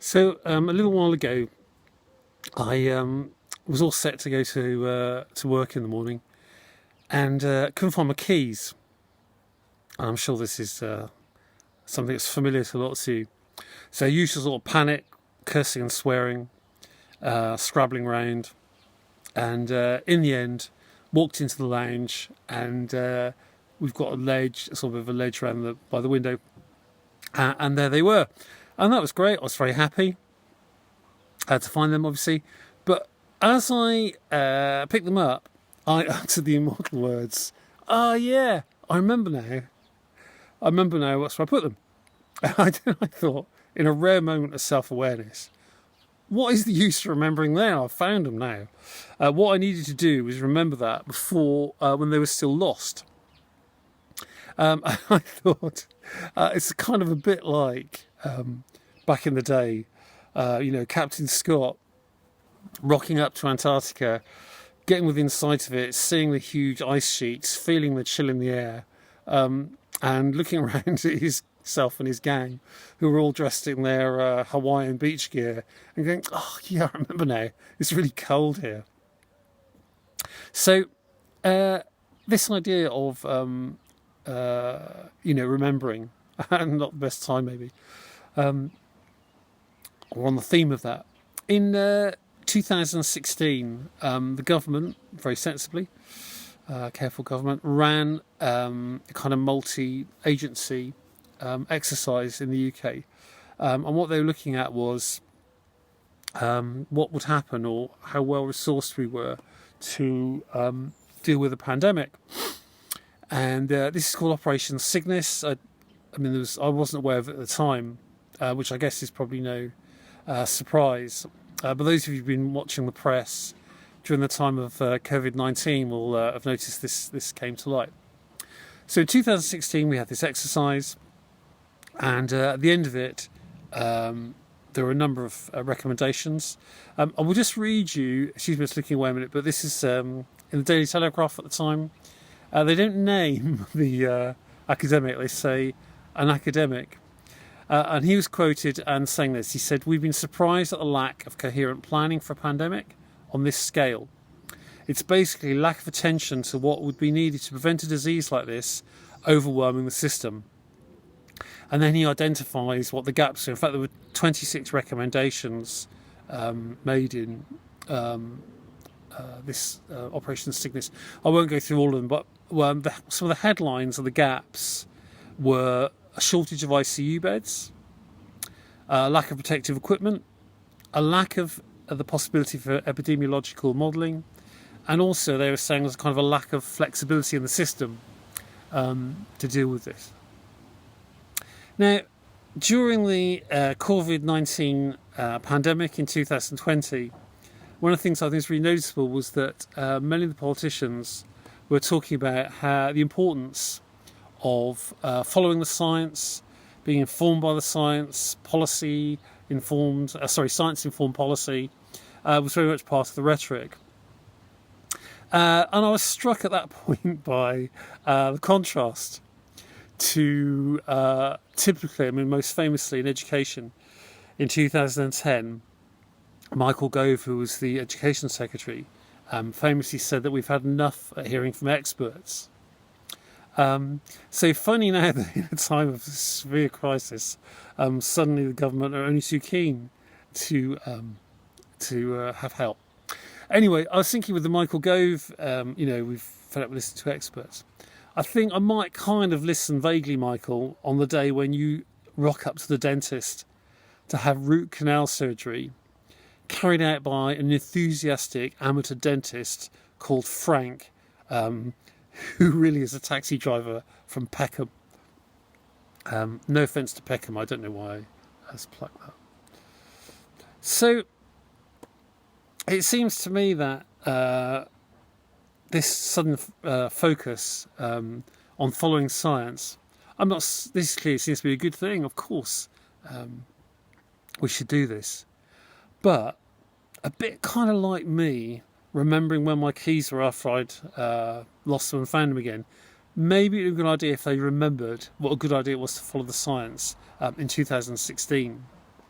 So a little while ago, I was all set to go to work in the morning, and couldn't find my keys. And I'm sure this is something that's familiar to a lot of you. So usual sort of panic, cursing and swearing, scrabbling around, and in the end, walked into the lounge, and we've got a ledge, sort of a ledge around by the window, and there they were, and that was great. I was very happy. I had to find them, obviously, but as I picked them up, I uttered the immortal words, "Oh yeah, I remember now. I remember now. That's where I put them." I thought, in a rare moment of self-awareness, what is the use of remembering now? I've found them now. What I needed to do was remember that before, when they were still lost. I thought it's kind of a bit like back in the day, Captain Scott rocking up to Antarctica, getting within sight of it, seeing the huge ice sheets, feeling the chill in the air, and looking around at himself and his gang, who were all dressed in their Hawaiian beach gear, and going, "Oh yeah, I remember now. It's really cold here." So this idea of remembering, and not the best time maybe, or on the theme of that, in 2016, the government, very sensibly, careful government, ran a kind of multi-agency exercise in the UK, and what they were looking at was what would happen, or how well resourced we were to deal with a pandemic. And this is called Operation Cygnus. I wasn't aware of it at the time, which I guess is probably no surprise. But those of you who've been watching the press during the time of COVID-19 will have noticed this came to light. So in 2016 we had this exercise, and at the end of it there were a number of recommendations. I will just read you, excuse me, just looking away a minute, but this is in the Daily Telegraph at the time. They don't name the academic, they say an academic. And he was quoted and saying this. He said, "We've been surprised at the lack of coherent planning for a pandemic on this scale. It's basically lack of attention to what would be needed to prevent a disease like this overwhelming the system." And then he identifies what the gaps are. In fact, there were 26 recommendations made in this Operation Cygnus. I won't go through all of them, but some of the headlines of the gaps were a shortage of ICU beds, lack of protective equipment, a lack of the possibility for epidemiological modelling, and also they were saying there's kind of a lack of flexibility in the system to deal with this. Now, during the COVID-19 pandemic in 2020, one of the things I think is really noticeable was that many of the politicians were talking about how the importance of following the science, being informed by the science, science-informed policy was very much part of the rhetoric. And I was struck at that point by the contrast to typically, most famously in education, in 2010, Michael Gove, who was the Education Secretary, famously said that we've had enough hearing from experts. So funny now that in a time of severe crisis, suddenly the government are only too keen to have help. Anyway, I was thinking with the Michael Gove, we've fed up with listening to experts. I think I might kind of listen vaguely, Michael, on the day when you rock up to the dentist to have root canal surgery carried out by an enthusiastic amateur dentist called Frank, who really is a taxi driver from Peckham. No offence to Peckham, I don't know why I plucked that. So it seems to me that this sudden focus on following science, this clearly seems to be a good thing. Of course, we should do this. But a bit kind of like me remembering when my keys were after I'd lost them and found them again. Maybe it would be a good idea if they remembered what a good idea it was to follow the science in 2016.